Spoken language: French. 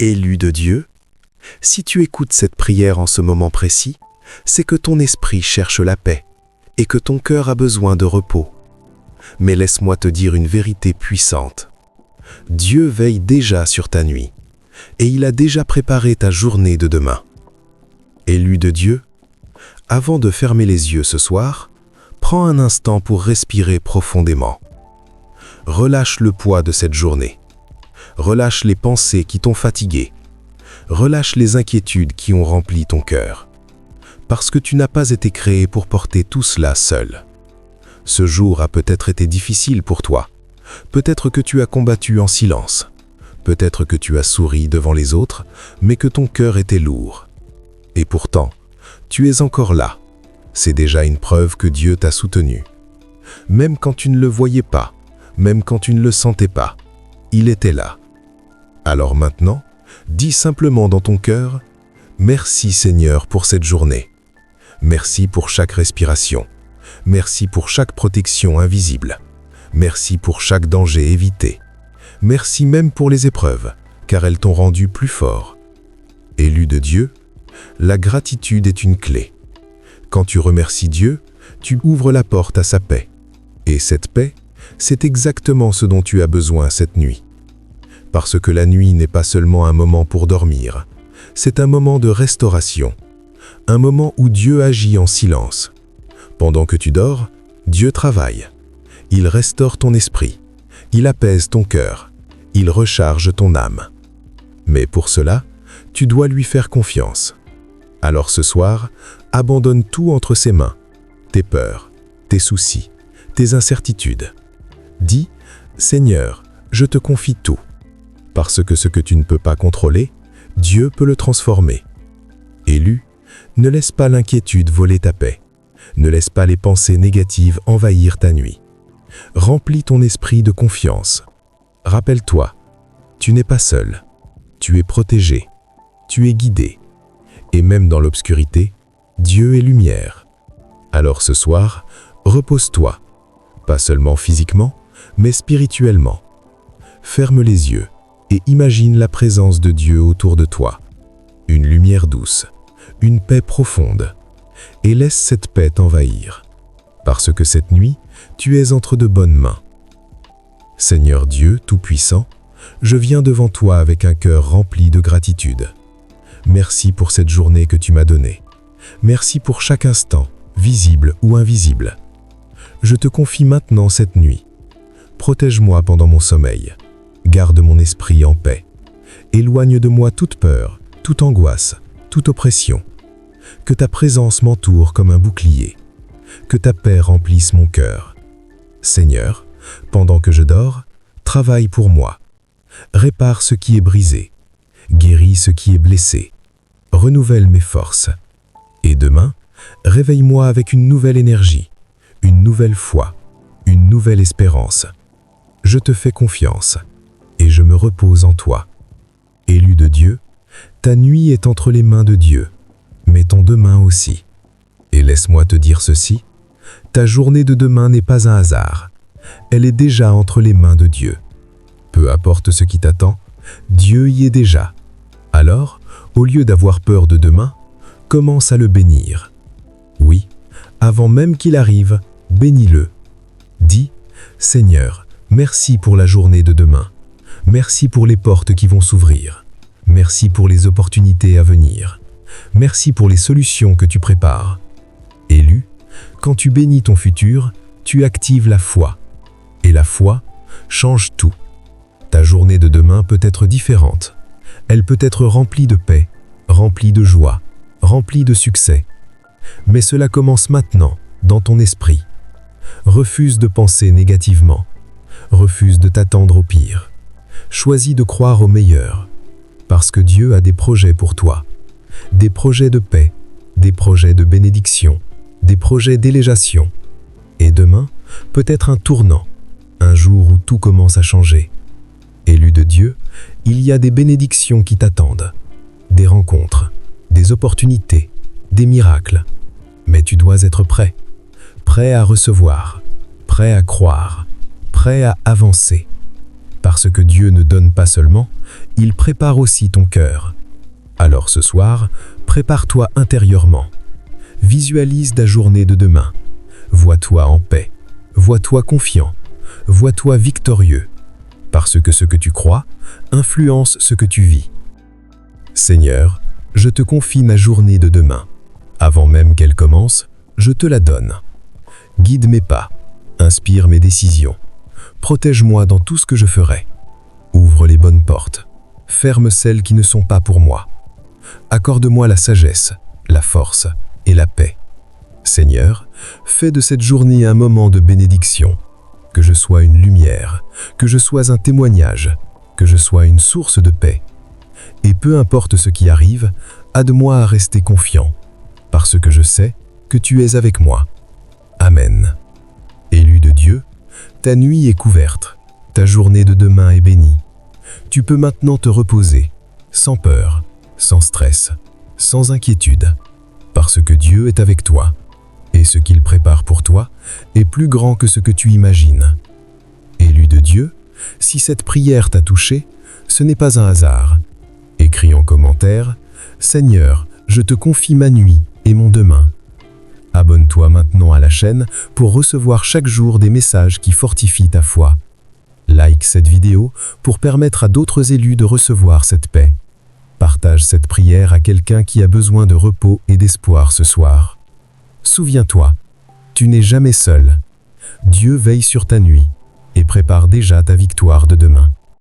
Élu de Dieu, si tu écoutes cette prière en ce moment précis, c'est que ton esprit cherche la paix et que ton cœur a besoin de repos. Mais laisse-moi te dire une vérité puissante. Dieu veille déjà sur ta nuit et il a déjà préparé ta journée de demain. Élu de Dieu, avant de fermer les yeux ce soir, prends un instant pour respirer profondément. Relâche le poids de cette journée. Relâche les pensées qui t'ont fatigué. Relâche les inquiétudes qui ont rempli ton cœur. Parce que tu n'as pas été créé pour porter tout cela seul. Ce jour a peut-être été difficile pour toi. Peut-être que tu as combattu en silence. Peut-être que tu as souri devant les autres, mais que ton cœur était lourd. Et pourtant, tu es encore là. C'est déjà une preuve que Dieu t'a soutenu. Même quand tu ne le voyais pas, même quand tu ne le sentais pas, il était là. Alors maintenant, dis simplement dans ton cœur, « Merci Seigneur pour cette journée. Merci pour chaque respiration. Merci pour chaque protection invisible. Merci pour chaque danger évité. Merci même pour les épreuves, car elles t'ont rendu plus fort. » Élu de Dieu, la gratitude est une clé. Quand tu remercies Dieu, tu ouvres la porte à sa paix. Et cette paix, c'est exactement ce dont tu as besoin cette nuit. Parce que la nuit n'est pas seulement un moment pour dormir, c'est un moment de restauration, un moment où Dieu agit en silence. Pendant que tu dors, Dieu travaille. Il restaure ton esprit, il apaise ton cœur, il recharge ton âme. Mais pour cela, tu dois lui faire confiance. Alors ce soir, abandonne tout entre ses mains, tes peurs, tes soucis, tes incertitudes. Dis, Seigneur, je te confie tout. Parce que ce que tu ne peux pas contrôler, Dieu peut le transformer. Élu, ne laisse pas l'inquiétude voler ta paix. Ne laisse pas les pensées négatives envahir ta nuit. Remplis ton esprit de confiance. Rappelle-toi, tu n'es pas seul. Tu es protégé. Tu es guidé. Et même dans l'obscurité, Dieu est lumière. Alors ce soir, repose-toi. Pas seulement physiquement, mais spirituellement. Ferme les yeux et imagine la présence de Dieu autour de toi. Une lumière douce, une paix profonde. Et laisse cette paix t'envahir. Parce que cette nuit, tu es entre de bonnes mains. Seigneur Dieu Tout-Puissant, je viens devant toi avec un cœur rempli de gratitude. Merci pour cette journée que tu m'as donnée. Merci pour chaque instant, visible ou invisible. Je te confie maintenant cette nuit. Protège-moi pendant mon sommeil. Garde mon esprit en paix. Éloigne de moi toute peur, toute angoisse, toute oppression. Que ta présence m'entoure comme un bouclier. Que ta paix remplisse mon cœur. Seigneur, pendant que je dors, travaille pour moi. Répare ce qui est brisé. Guéris ce qui est blessé. Renouvelle mes forces. Et demain, réveille-moi avec une nouvelle énergie, une nouvelle foi, une nouvelle espérance. Je te fais confiance et je me repose en toi. Élu de Dieu, ta nuit est entre les mains de Dieu, mais ton demain aussi. Et laisse-moi te dire ceci, ta journée de demain n'est pas un hasard. Elle est déjà entre les mains de Dieu. Peu importe ce qui t'attend, Dieu y est déjà. Alors, au lieu d'avoir peur de demain, commence à le bénir. Oui, avant même qu'il arrive, bénis-le. Dis, Seigneur, merci pour la journée de demain. Merci pour les portes qui vont s'ouvrir. Merci pour les opportunités à venir. Merci pour les solutions que tu prépares. Élu, quand tu bénis ton futur, tu actives la foi. Et la foi change tout. Ta journée de demain peut être différente. Elle peut être remplie de paix, remplie de joie, remplie de succès. Mais cela commence maintenant, dans ton esprit. Refuse de penser négativement. Refuse de t'attendre au pire. Choisis de croire au meilleur. Parce que Dieu a des projets pour toi. Des projets de paix, des projets de bénédiction, des projets d'élévation. Et demain, peut-être un tournant, un jour où tout commence à changer. Élu de Dieu, il y a des bénédictions qui t'attendent, des rencontres, des opportunités, des miracles. Mais tu dois être prêt, prêt à recevoir, prêt à croire, prêt à avancer. Parce que Dieu ne donne pas seulement, il prépare aussi ton cœur. Alors ce soir, prépare-toi intérieurement. Visualise ta journée de demain. Vois-toi en paix. Vois-toi confiant. Vois-toi victorieux. Parce que ce que tu crois influence ce que tu vis. Seigneur, je te confie ma journée de demain. Avant même qu'elle commence, je te la donne. Guide mes pas, inspire mes décisions. Protège-moi dans tout ce que je ferai. Ouvre les bonnes portes. Ferme celles qui ne sont pas pour moi. Accorde-moi la sagesse, la force et la paix. Seigneur, fais de cette journée un moment de bénédiction. Que je sois une lumière, que je sois un témoignage, que je sois une source de paix. Et peu importe ce qui arrive, aide-moi à rester confiant, parce que je sais que tu es avec moi. Amen. Élu de Dieu, ta nuit est couverte, ta journée de demain est bénie. Tu peux maintenant te reposer, sans peur, sans stress, sans inquiétude, parce que Dieu est avec toi, et ce qu'il prépare pour toi est plus grand que ce que tu imagines. Élu de Dieu, si cette prière t'a touché, ce n'est pas un hasard. Écris en commentaire « Seigneur, je te confie ma nuit et mon demain ». Abonne-toi maintenant à la chaîne pour recevoir chaque jour des messages qui fortifient ta foi. Like cette vidéo pour permettre à d'autres élus de recevoir cette paix. Partage cette prière à quelqu'un qui a besoin de repos et d'espoir ce soir. Souviens-toi, tu n'es jamais seul. Dieu veille sur ta nuit et prépare déjà ta victoire de demain.